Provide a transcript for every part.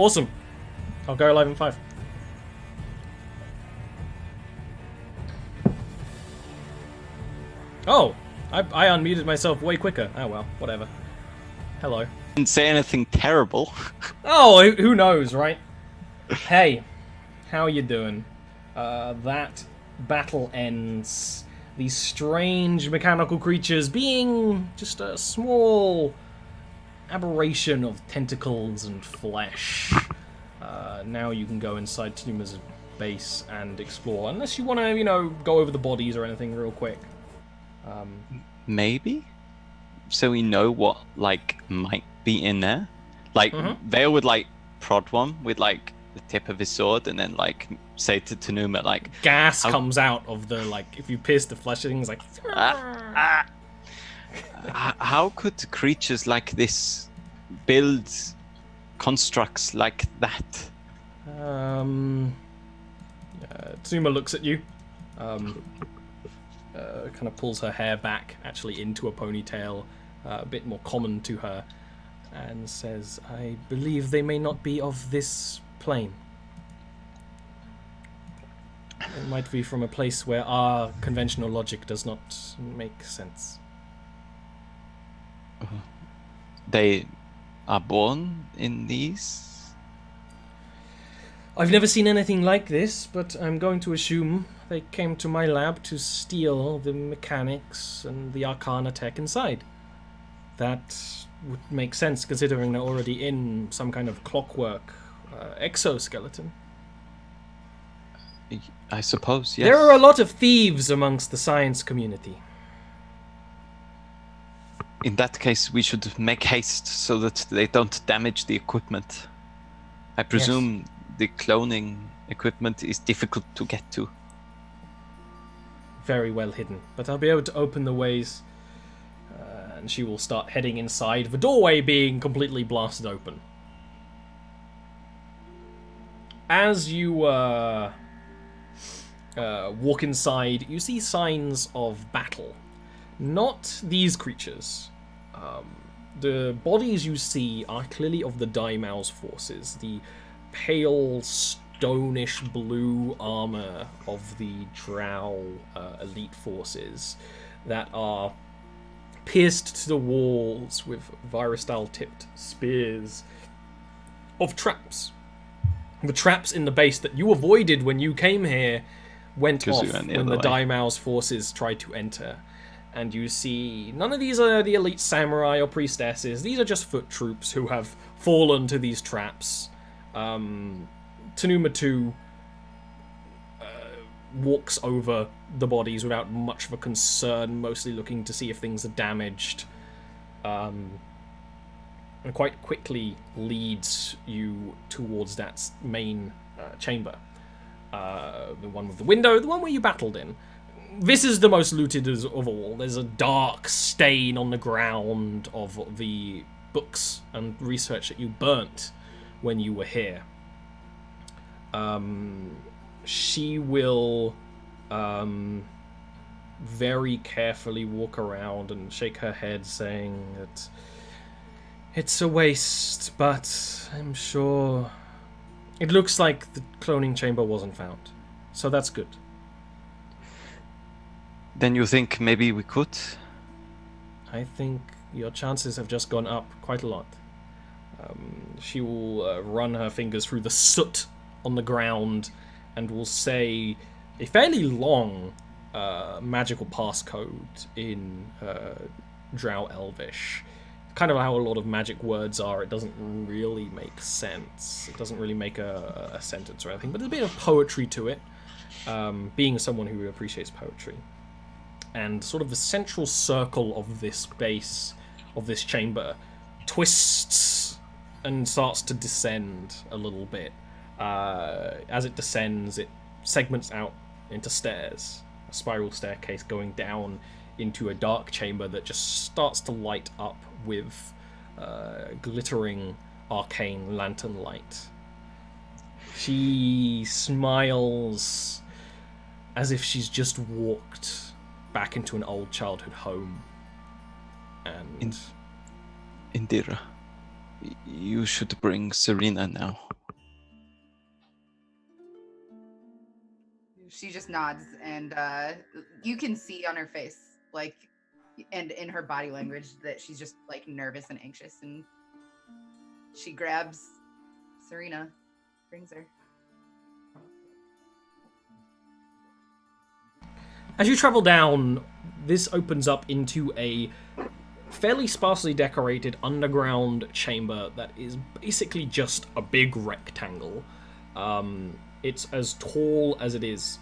Awesome. I'll go live in 5. Oh, I unmuted myself way quicker. Oh well, whatever. Hello. Didn't say anything terrible. Oh, who knows, right? Hey, how you doing? That battle ends. These strange mechanical creatures being just a small aberration of tentacles and flesh. Now you can go inside Tanuma's base and explore, unless you want to, go over the bodies or anything real quick. Maybe? So we know what, might be in there? Vale would, prod one with, the tip of his sword and then, say to Tanuma, Gas comes out of the, if you pierce the flesh, things like... How could creatures like this build constructs like that? Tanuma looks at you. Kind of pulls her hair back, actually into a ponytail, a bit more common to her, and says, I believe they may not be of this plane. It might be from a place where our conventional logic does not make sense. They are born in these? I've never seen anything like this, but I'm going to assume they came to my lab to steal the mechanics and the arcana tech inside. That would make sense, considering they're already in some kind of clockwork exoskeleton. I suppose, yes. There are a lot of thieves amongst the science community. In that case, we should make haste so that they don't damage the equipment. I presume the cloning equipment is difficult to get to. Very well hidden, but I'll be able to open the ways, and she will start heading inside, the doorway being completely blasted open. As you walk inside, you see signs of battle. Not these creatures. The bodies you see are clearly of the Daimau's forces, the pale, stonish blue armor of the Drow elite forces that are pierced to the walls with virus-style-tipped spears of traps. The traps in the base that you avoided when you came here went off when the Daimau's forces tried to enter. And you see, none of these are the elite samurai or priestesses. These are just foot troops who have fallen to these traps. Tanuma 2 walks over the bodies without much of a concern, mostly looking to see if things are damaged. And quite quickly leads you towards that main chamber. The one with the window, the one where you battled in. This is the most looted of all. There's a dark stain on the ground of the books and research that you burnt when you were here. She will very carefully walk around and shake her head, saying that it's a waste, but I'm sure it looks like the cloning chamber wasn't found, so that's good. Then you think maybe we could? I think your chances have just gone up quite a lot. She will run her fingers through the soot on the ground and will say a fairly long magical passcode in Drow Elvish. Kind of how a lot of magic words are. It doesn't really make sense. It doesn't really make a sentence or anything, but there's a bit of poetry to it, being someone who appreciates poetry. And sort of the central circle of this base, of this chamber, twists and starts to descend a little bit. As it descends, it segments out into stairs, a spiral staircase going down into a dark chamber that just starts to light up with glittering arcane lantern light. She smiles as if she's just walked back into an old childhood home. And Indira. You should bring Serena now. She just nods, and you can see on her face, like, and in her body language, that she's just like nervous and anxious. And she grabs Serena, brings her. As you travel down, this opens up into a fairly sparsely decorated underground chamber that is basically just a big rectangle. It's as tall as it is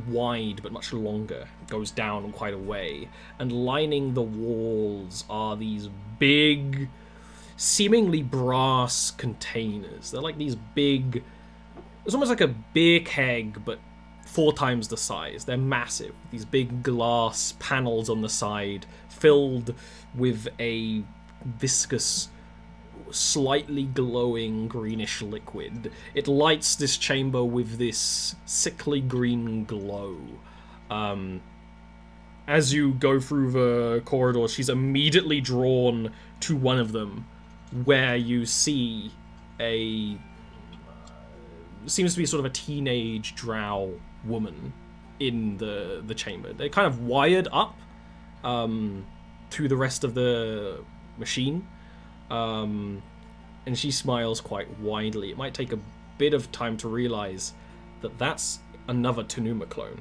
wide, but much longer. It goes down quite a way. And lining the walls are these big, seemingly brass containers. They're like these big... It's almost like a beer keg, but 4 times the size. They're massive. These big glass panels on the side, filled with a viscous, slightly glowing greenish liquid. It lights this chamber with this sickly green glow. As you go through the corridor, she's immediately drawn to one of them, where you see a... seems to be sort of a teenage drow woman in the chamber. They're kind of wired up to the rest of the machine. And she smiles quite widely. It might take a bit of time to realize that that's another Tanuma clone.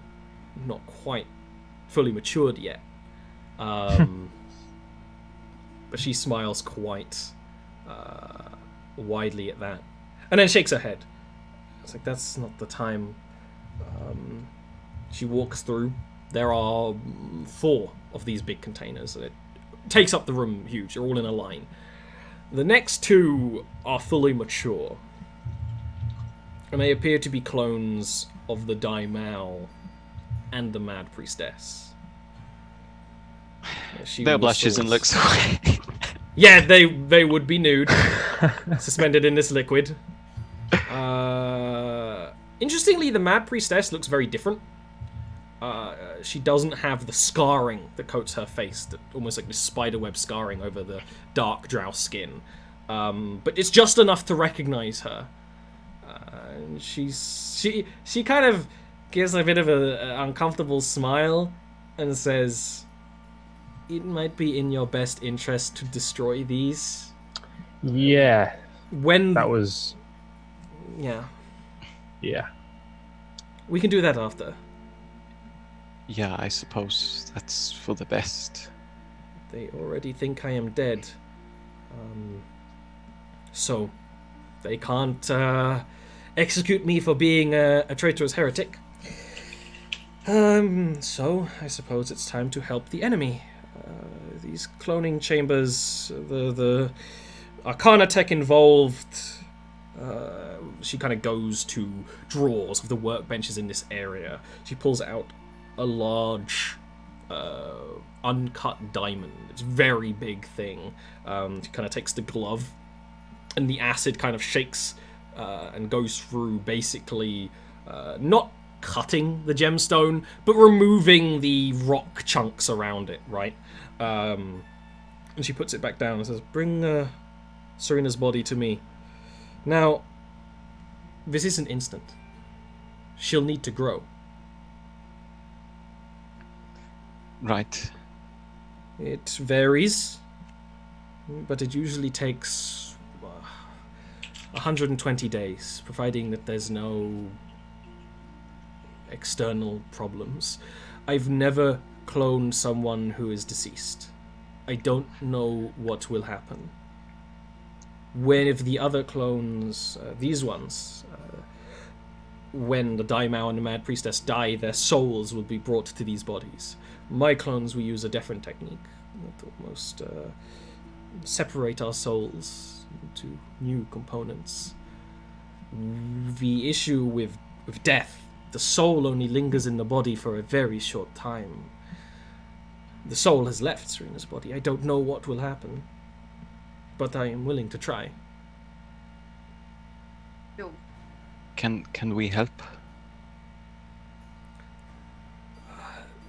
Not quite fully matured yet. But she smiles quite widely at that. And then shakes her head. It's like, that's not the time. She walks through. There are 4 of these big containers. And it takes up the room huge. They're all in a line. The next 2 are fully mature. And they appear to be clones of the Daimao and the Mad Priestess. They'll blushes and looks away. Yeah, they would be nude. Suspended in this liquid. Interestingly, the Mad Priestess looks very different. She doesn't have the scarring that coats her face, that almost like this spiderweb scarring over the dark drow skin. But it's just enough to recognize her. And she kind of gives a bit of an uncomfortable smile and says, "It might be in your best interest to destroy these." Yeah. When that was... Yeah. Yeah. We can do that after. Yeah, I suppose that's for the best. They already think I am dead. So they can't execute me for being a traitorous heretic. So I suppose it's time to help the enemy. These cloning chambers, the Arcana tech involved. She kind of goes to drawers of the workbenches in this area. She pulls out a large uncut diamond. It's a very big thing. She kind of takes the glove, and the acid kind of shakes and goes through, basically not cutting the gemstone, but removing the rock chunks around it, right? And she puts it back down and says, "Bring Serena's body to me." Now, this isn't instant. She'll need to grow. Right. It varies, but it usually takes 120 days, providing that there's no external problems. I've never cloned someone who is deceased. I don't know what will happen. When if the other clones, these ones, when the Daimao and the Mad Priestess die, their souls will be brought to these bodies. My clones, we use a different technique that almost separate our souls into new components. The issue with death, the soul only lingers in the body for a very short time. The soul has left Serena's body. I don't know what will happen, but I am willing to try. Can we help?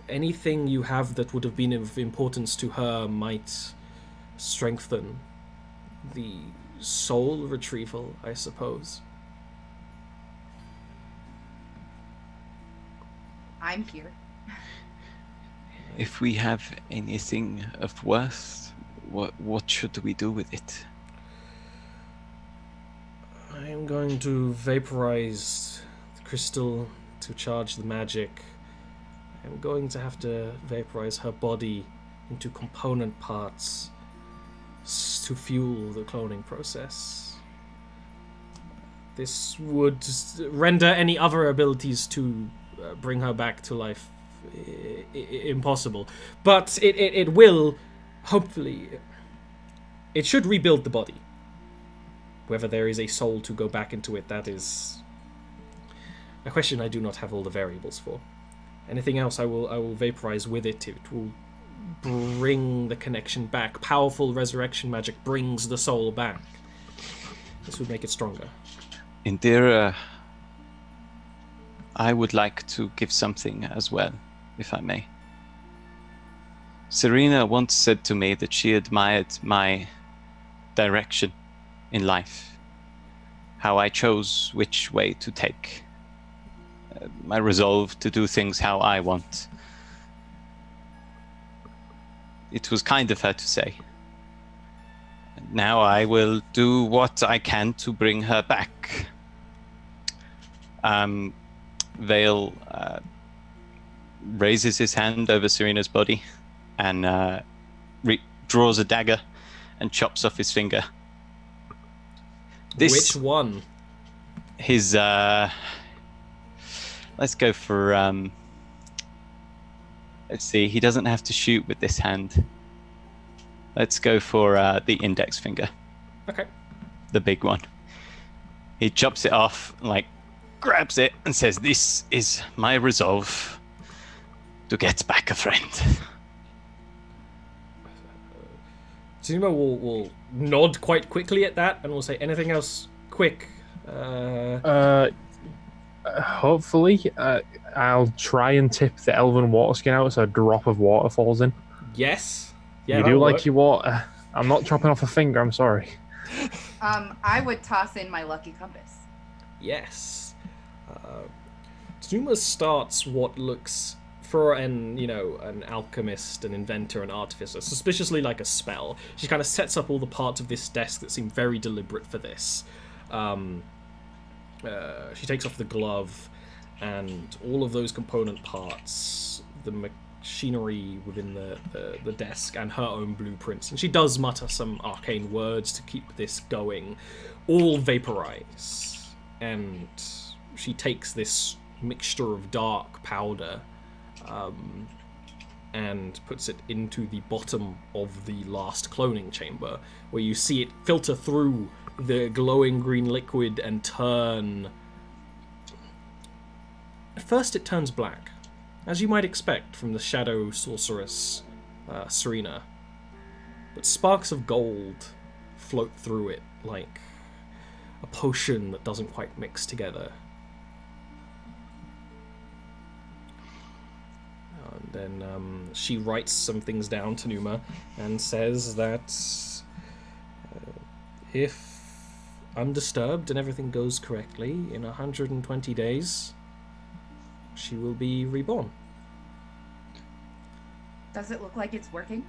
Anything you have that would have been of importance to her might strengthen the soul retrieval, I suppose. I'm here. If we have anything of worth, what should we do with it? I am going to vaporize the crystal to charge the magic. I'm going to have to vaporize her body into component parts to fuel the cloning process. This would render any other abilities to bring her back to life impossible. But it will, hopefully, it should rebuild the body. Whether there is a soul to go back into it, that is a question I do not have all the variables for. Anything else I will vaporize with it. It will bring the connection back. Powerful resurrection magic brings the soul back. This would make it stronger. Indira, I would like to give something as well, if I may. Serena once said to me that she admired my direction in life, how I chose which way to take, my resolve to do things how I want. It was kind of her to say. Now I will do what I can to bring her back. Vale raises his hand over Serena's body and draws a dagger and chops off his finger. Which one? His let's go for let's see, he doesn't have to shoot with this hand. Let's go for the index finger. Okay. The big one. He chops it off, like grabs it and says, "This is my resolve to get back a friend." Tsunuma will nod quite quickly at that and will say, anything else quick? Hopefully, I'll try and tip the elven water skin out so a drop of water falls in. Yes. Yeah, you do like your water. I'm not chopping off a finger, I'm sorry. I would toss in my lucky compass. Yes. Tsunuma starts what looks, for an alchemist, an inventor, an artificer, suspiciously like a spell. She kind of sets up all the parts of this desk that seem very deliberate for this. She takes off the glove and all of those component parts, the machinery within the desk and her own blueprints, and she does mutter some arcane words to keep this going, all vaporize, and she takes this mixture of dark powder and puts it into the bottom of the last cloning chamber, where you see it filter through the glowing green liquid and turn... At first it turns black, as you might expect from the shadow sorceress Serena, but sparks of gold float through it like a potion that doesn't quite mix together. And then she writes some things down to Numa and says that if undisturbed and everything goes correctly, in 120 days, she will be reborn. Does it look like it's working?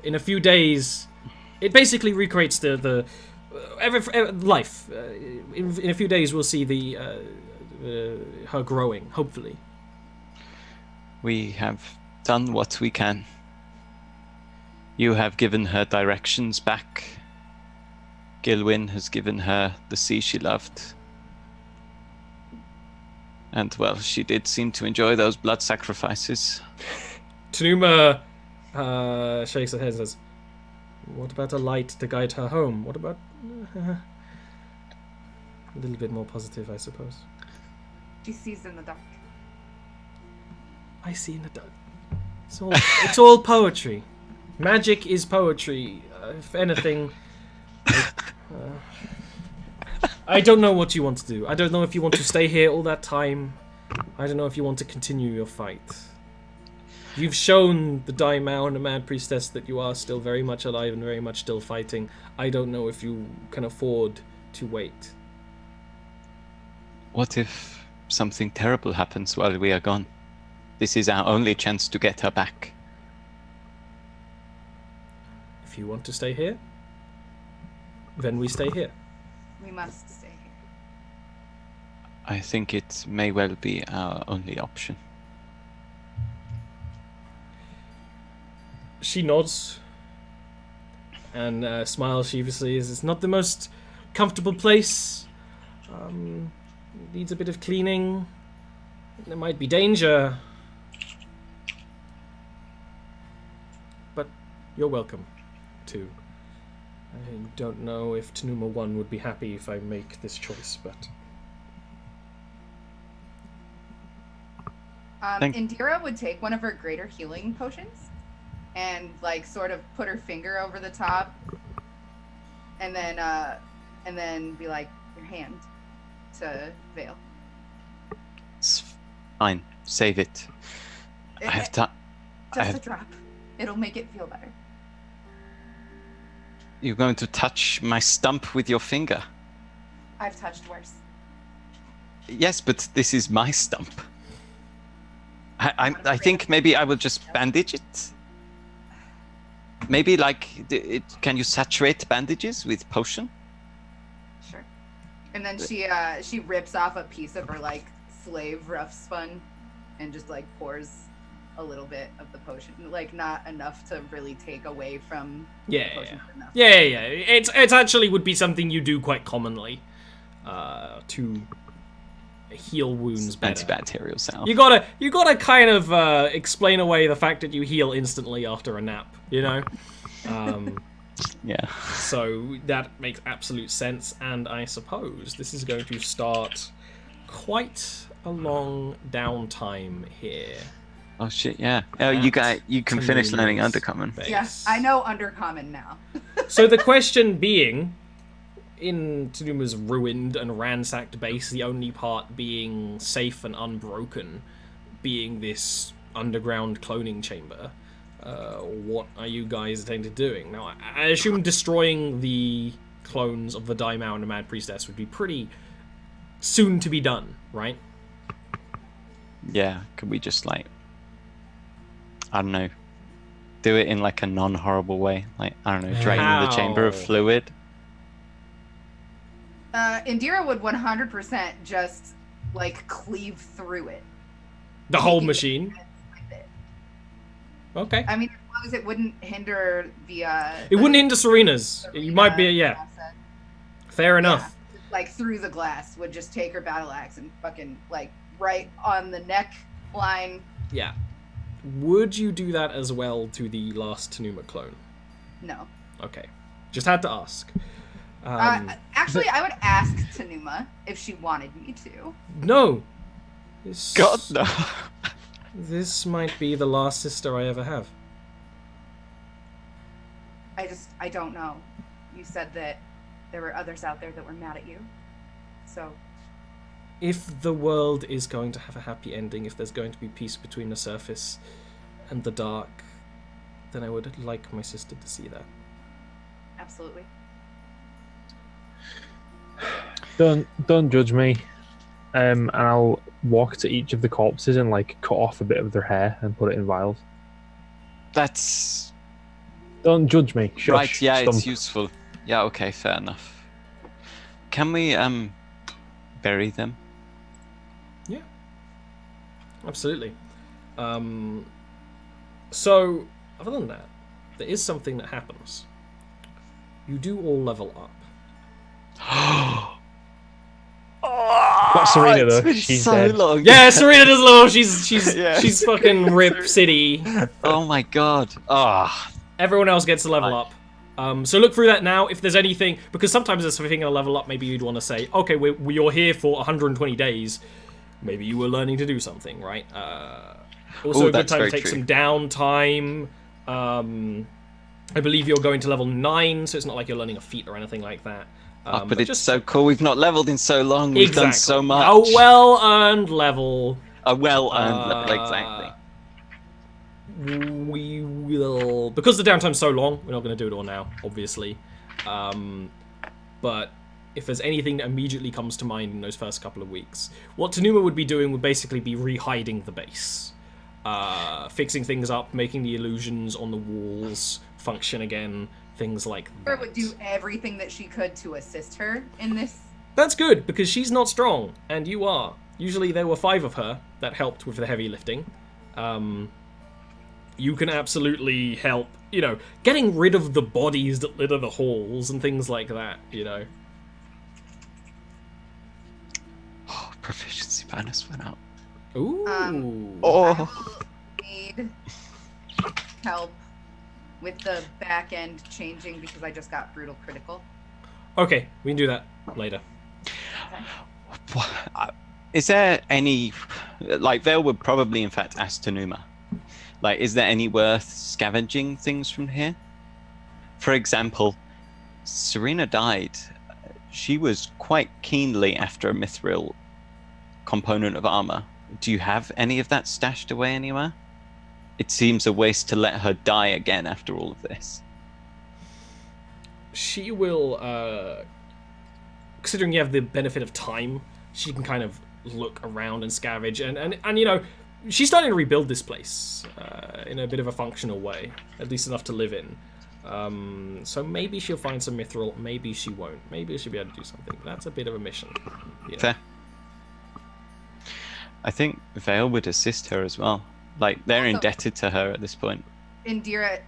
In a few days, it basically recreates the life. In a few days, we'll see her growing, hopefully. We have done what we can. You have given her directions back. Gilwyn has given her the sea she loved. And, well, she did seem to enjoy those blood sacrifices. Tsunuma shakes her head and says, what about a light to guide her home? What about... a little bit more positive, I suppose. She sees in the dark. I see in the dark. It's all poetry. Magic is poetry. If anything... I don't know what you want to do. I don't know if you want to stay here all that time. I don't know if you want to continue your fight. You've shown the Daimao and the Mad Priestess that you are still very much alive and very much still fighting. I don't know if you can afford to wait. What if something terrible happens while we are gone? This is our only chance to get her back. If you want to stay here, then we stay here. We must stay here. I think it may well be our only option. She nods and smiles sheepishly. It's not the most comfortable place. Needs a bit of cleaning. There might be danger. But you're welcome to. I don't know if Tanuma 1 would be happy if I make this choice, but... Indira would take one of her greater healing potions and like sort of put her finger over the top and then be like, your hand to Vale. It's fine. Save it. I have time. Just a drop. It'll make it feel better. You're going to touch my stump with your finger. I've touched worse. Yes, but this is my stump. I think maybe I will just bandage it. Maybe like, can you saturate bandages with potion? Sure. And then she rips off a piece of her like slave rough spun and just like pours a little bit of the potion, like not enough to really take away from the potion, but enough. Yeah. It's actually would be something you do quite commonly to heal wounds better. Antibacterial salve. You gotta kind of explain away the fact that you heal instantly after a nap, you know? Yeah. So that makes absolute sense, and I suppose this is going to start quite a long downtime here. Oh shit, yeah. Oh, you can finish learning Undercommon. Yes, I know Undercommon now. So the question being, in Tanuma's ruined and ransacked base, the only part being safe and unbroken being this underground cloning chamber, what are you guys intending doing? Now, I assume destroying the clones of the Daimao and the Mad Priestess would be pretty soon to be done, right? Yeah, could we just like, I don't know, do it in like a non-horrible way? Like, I don't know, drain the chamber of fluid? Indira would 100% just like cleave through it. The whole machine? Okay. I mean, as long as it wouldn't hinder the it wouldn't hinder Serena's. You might be, yeah. Asset. Fair enough. Yeah, like through the glass would just take her battle axe and fucking like right on the neck line. Yeah. Would you do that as well to the last Tanuma clone? No. Okay. Just had to ask. Actually, I would ask Tanuma if she wanted me to. No. God, no. This might be the last sister I ever have. I don't know. You said that there were others out there that were mad at you. So. If the world is going to have a happy ending, if there's going to be peace between the surface and the dark, then I would like my sister to see that. Absolutely. Don't judge me. And I'll walk to each of the corpses and like cut off a bit of their hair and put it in vials. That's... Don't judge me. Shush, right, yeah, stump. it's useful. Yeah, okay, fair enough. Can we, bury them? Yeah. Absolutely. So, other than that, there is something that happens. You do all level up. Not Serena though. She's dead. Long. Yeah, Serena does level. She's Yeah. she's fucking Rip City. Oh my god. Ah. Everyone else gets to level up. So look through that now. If there's anything, because sometimes there's something in a level up. Maybe you'd want to say, okay, you're here for 120 days. Maybe you were learning to do something, right? Also, a good time to take some downtime. I believe you're going to level 9, so it's not like you're learning a feat or anything like that. But it's just so cool. We've not leveled in so long. We've done so much. A well-earned level. A well-earned level, exactly. we will, because the downtime's so long, we're not going to do it all now, obviously. But if there's anything that immediately comes to mind in those first couple of weeks, what Tanuma would be doing would basically be re-hiding the base. Fixing things up, making the illusions on the walls function again, things like that. Or would do everything that she could to assist her in this. That's good, because she's not strong, and you are. Usually there were 5 of her that helped with the heavy lifting. You can absolutely help, getting rid of the bodies that litter the halls and things like that, Oh, proficiency bonus went up. Ooh. I Oh, will need help with the back end changing because I just got brutal critical. Okay, we can do that later. is there any, Vale would probably in fact ask Tanuma, is there any worth scavenging things from here? For example, Serena died. She was quite keenly after a mithril component of armor. Do you have any of that stashed away anywhere? It seems a waste to let her die again after all of this. She will, considering you have the benefit of time, she can kind of look around and scavenge, and she's starting to rebuild this place in a bit of a functional way, at least enough to live in. So maybe she'll find some mithril, maybe she won't. Maybe she'll be able to do something. That's a bit of a mission. Fair. I think Vale would assist her as well. They're Also, indebted to her at this point. Indira,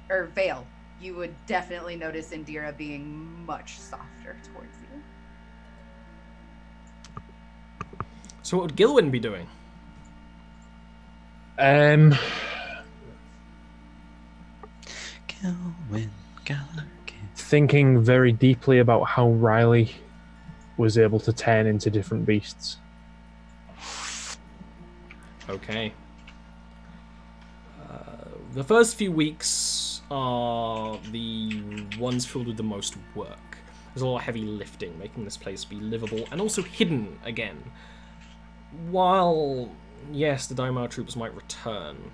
or Vale, you would definitely notice Indira being much softer towards you. So what would Gilwyn be doing? Thinking very deeply about how Riley was able to turn into different beasts. Okay. The first few weeks are the ones filled with the most work. There's a lot of heavy lifting, making this place be livable and also hidden again. While, yes, the Daimar troops might return,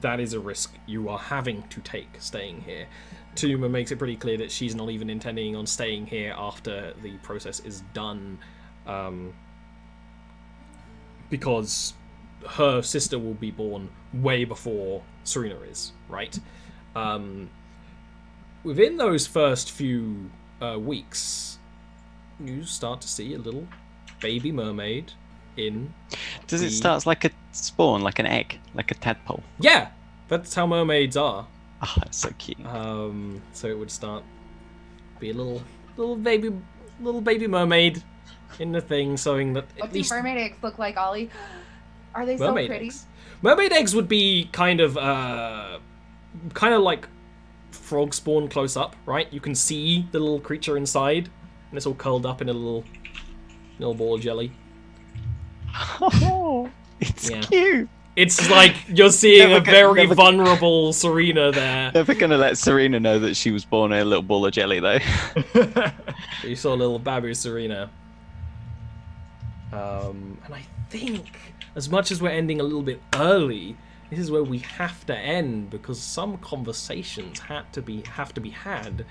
that is a risk you are having to take staying here. Tuma makes it pretty clear that she's not even intending on staying here after the process is done, because her sister will be born way before Serena is, right? Within those first few weeks, you start to see a little baby mermaid in... Does it start like a spawn, like an egg, like a tadpole? Yeah! That's how mermaids are. Oh, that's so cute. So it would start... be a little baby mermaid in the thing, showing that What at do least... mermaid eggs look like, Ollie? Are they so mermaid pretty? eggs. Mermaid eggs would be kind of like frog spawn close up, right? You can see the little creature inside, and it's all curled up in a little ball of jelly. Oh, it's cute. It's like you're seeing Never a very vulnerable Serena there. Never gonna let Serena know that she was born a little ball of jelly, though. You saw little Babu Serena. And I think, as much as we're ending a little bit early, this is where we have to end, because some conversations have to be had.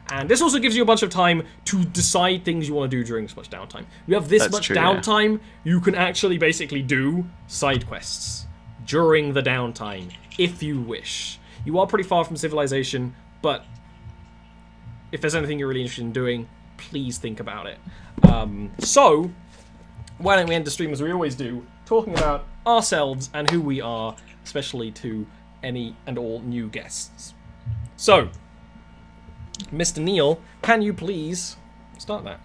And this also gives you a bunch of time to decide things you want to do during this much downtime. You have this much downtime, you can actually basically do side quests during the downtime, if you wish. You are pretty far from civilization, but if there's anything you're really interested in doing, please think about it. So, why don't we end the stream as we always do, talking about ourselves and who we are, especially to any and all new guests. So, Mr. Neil, can you please start that?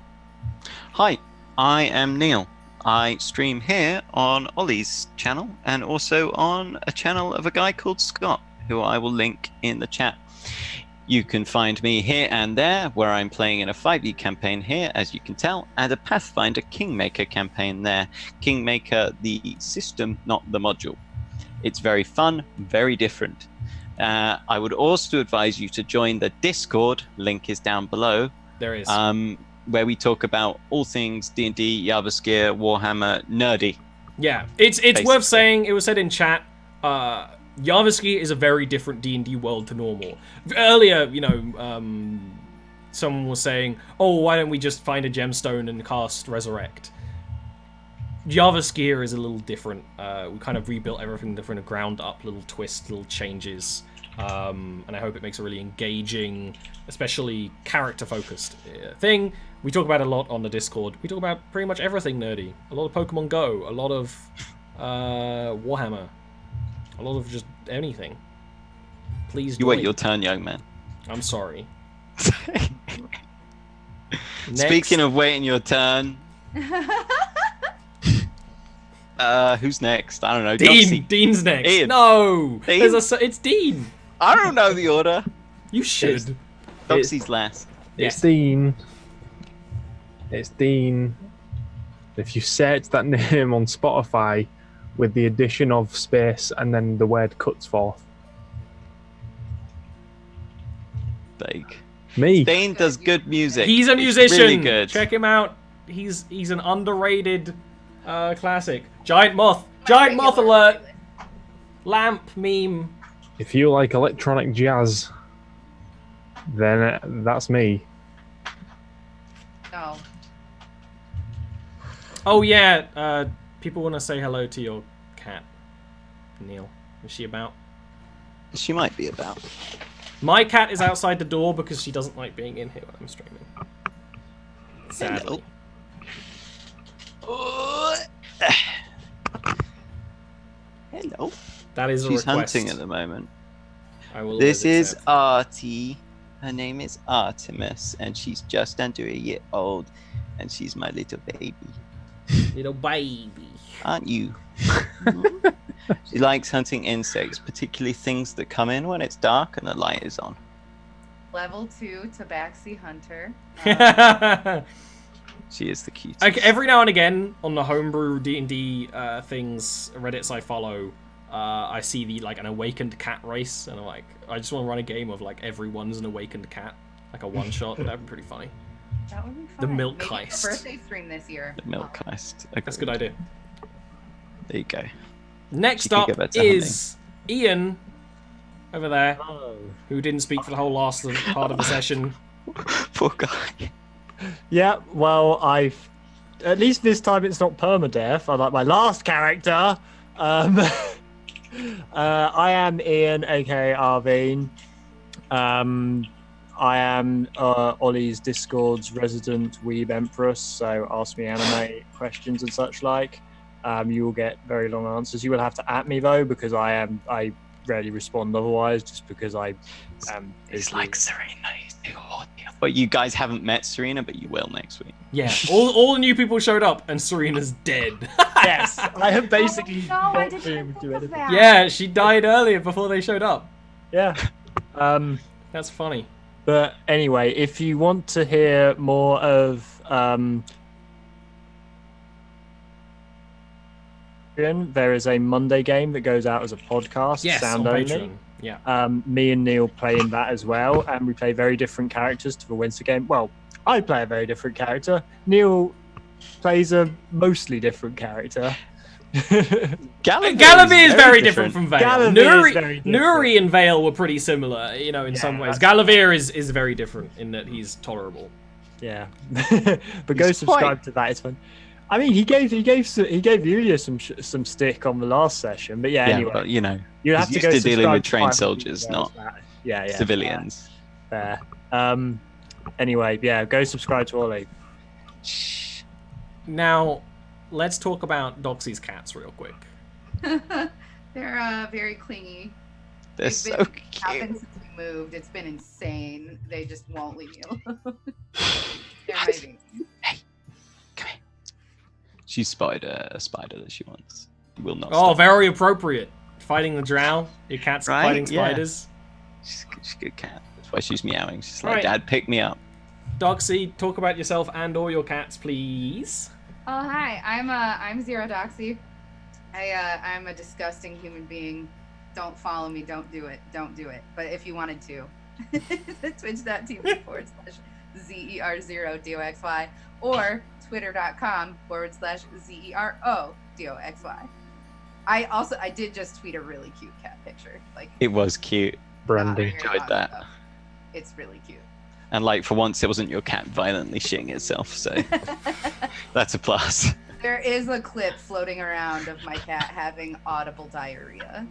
Hi, I am Neil. I stream here on Ollie's channel and also on a channel of a guy called Scott, who I will link in the chat. You can find me here and there, where I'm playing in a 5e campaign here, as you can tell, and a Pathfinder Kingmaker campaign there. Kingmaker, the system, not the module. It's very fun, very different. I would also advise you to join the Discord, link is down below. There is. Where we talk about all things D&D, Jarviskjir, Warhammer, nerdy. Yeah, it's Basically. worth saying. It was said in chat. Jarviskjir is a very different D&D world to normal. Earlier, someone was saying, "Oh, why don't we just find a gemstone and cast Resurrect?" Jarviskjir is a little different. We kind of rebuilt everything from the ground up, little twists, little changes, and I hope it makes a really engaging, especially character-focused thing. We talk about it a lot on the Discord. We talk about pretty much everything nerdy. A lot of Pokemon Go, a lot of Warhammer, a lot of just anything. Please You join. wait your turn, young man. I'm sorry. Speaking of waiting your turn, who's next? I don't know. Doxy. Dean's next. Ian. No, Dean? it's Dean. I don't know the order. You should. Doxy's last. It's Dean. It's Dean. If you search that name on Spotify with the addition of space and then the word cuts forth. Like, Me. Dean does good music. He's a It's musician. really good. Check him out. He's an underrated classic. Giant moth. Giant moth alert. Lamp meme. If you like electronic jazz, then that's me. No. Oh yeah. People want to say hello to your cat, Neil. Is she about? She might be about. My cat is outside the door because she doesn't like being in here when I'm streaming. Sadly. Hello. That is a She's request. hunting at the moment. I will This always is accept. Artie. Her name is Artemis, and she's just under a year old, and she's my little baby. Little baby. Aren't you? She likes hunting insects, particularly things that come in when it's dark and the light is on. Level 2 Tabaxi Hunter. She is the cutest. Okay, every now and again on the homebrew D&D things, Reddits I follow, I see an awakened cat race, and I'm like, I just want to run a game of like everyone's an awakened cat, like a one shot. That'd be pretty funny. That would be fun. The milk Maybe heist. a birthday stream this year. The milk heist. That's a good idea. There you go. Next She could up go back to is Ian over there, who didn't speak for the whole last part of the session. Poor guy. Yeah, well, at least this time it's not permadeath, unlike my last character. I am Ian, aka Arvine. I am Ollie's Discord's resident weeb empress, so ask me anime questions and such like. You will get very long answers. You will have to at me though, because I rarely respond otherwise, just because I am. It's like Serena. But you guys haven't met Serena, but you will next week. Yeah, all the new people showed up, and Serena's dead. Yes, I have basically Oh, no, I not didn't been able to do think of anything. that. Yeah, she died earlier before they showed up. Yeah. That's funny. But anyway, if you want to hear more of there is a Monday game that goes out as a podcast, Yes, sound on only. Patreon. Yeah. Me and Neil play in that as well, and we play very different characters to the Winter game. Well, I play a very different character. Neil plays a mostly different character. Galavir is very different from Vale. Galavir is very different. Nuri and Vale were pretty similar, in some ways. Galavir is very different in that he's tolerable. Yeah, but go subscribe to that. It's fun. I mean, he gave Yulia some stick on the last session, but yeah. Anyway, but you have to used go to dealing subscribe with to trained find soldiers, details not of that. Yeah, civilians. Fair. Anyway, yeah, go subscribe to Ollie. Now, let's talk about Doxy's cats real quick. They're very clingy. They're They've so been cute. happened since we moved. It's been insane. They just won't leave me alone. They're my baby. Come here. She spotted a spider that she wants. She will not Oh, stop. very appropriate. Fighting the drow. Your cat's Right? fighting Yeah. spiders. She's a good cat. That's why she's meowing. She's like, Right. Dad, pick me up. Doxy, talk about yourself and or your cats, please. Oh hi, I'm Zero Doxy. I'm a disgusting human being. Don't follow me. Don't do it. Don't do it. But if you wanted to, twitch.tv/ZER0DOXY or twitter.com/ZERODOXY. I did just tweet a really cute cat picture. Like, It was cute. Branding. not very Enjoyed long that. ago. It's really cute. And like for once, it wasn't your cat violently shitting itself, so that's a plus. There is a clip floating around of my cat having audible diarrhea.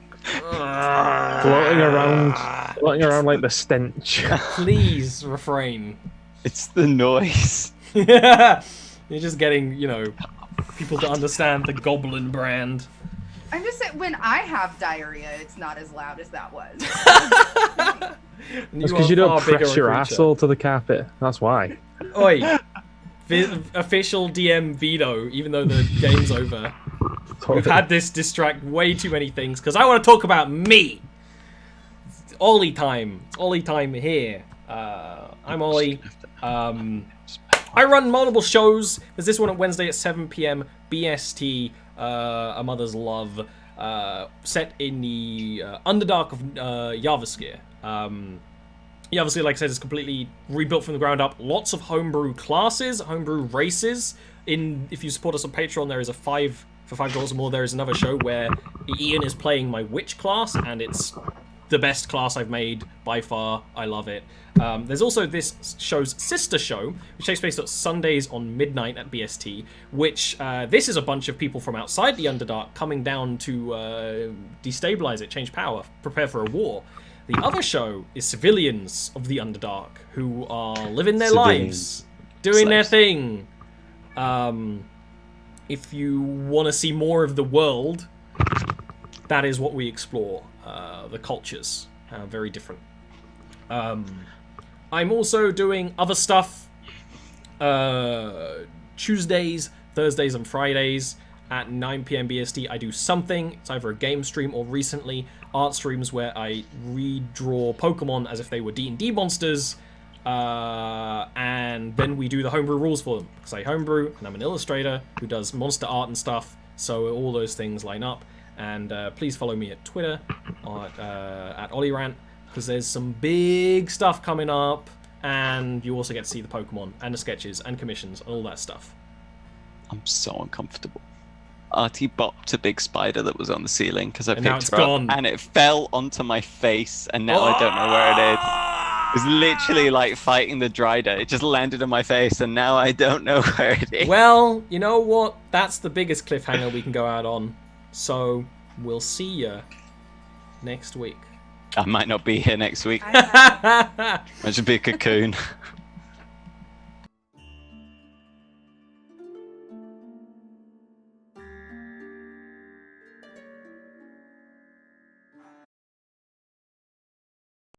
Floating around like the stench. Please refrain. It's the noise. You're just getting, people to understand the goblin brand. I'm just saying, when I have diarrhea, it's not as loud as that was. That's because you don't press your asshole to the carpet. That's why. Oi. Official DM veto, even though the game's over. We've had this distract way too many things, because I want to talk about me! It's Ollie time. It's Ollie time here. I'm Ollie. I run multiple shows. There's this one on Wednesday at 7 p.m. BST, A Mother's Love, set in the Underdark of Jarviskjir. Obviously, like I said, it's completely rebuilt from the ground up. Lots of homebrew classes, homebrew races. If you support us on Patreon, there is a for $5 or more. There is another show where Ian is playing my witch class, and it's the best class I've made by far. I love it. There's also this show's sister show, which takes place on Sundays on midnight at BST, which this is a bunch of people from outside the Underdark coming down to destabilize it, change power, prepare for a war. The other show is civilians of the Underdark who are living their lives, doing their thing. If you want to see more of the world, that is what we explore. The cultures, very different. I'm also doing other stuff Tuesdays, Thursdays, and Fridays at 9 p.m. BST. I do something. It's either a game stream or recently art streams where I redraw Pokemon as if they were D&D monsters, and then we do the homebrew rules for them. Because I homebrew, and I'm an illustrator who does monster art and stuff, so all those things line up. And please follow me at Twitter, at OllieRant, because there's some big stuff coming up, and you also get to see the Pokemon, and the sketches, and commissions, and all that stuff. I'm so uncomfortable. Artie bopped a big spider that was on the ceiling because I And now picked it's her gone. up, and it fell onto my face, and now I don't know where it is. It was literally like fighting the Drider. It just landed on my face, and now I don't know where it is. Well, you know what? That's the biggest cliffhanger we can go out on. So, we'll see ya next week. I might not be here next week. I I should be a cocoon.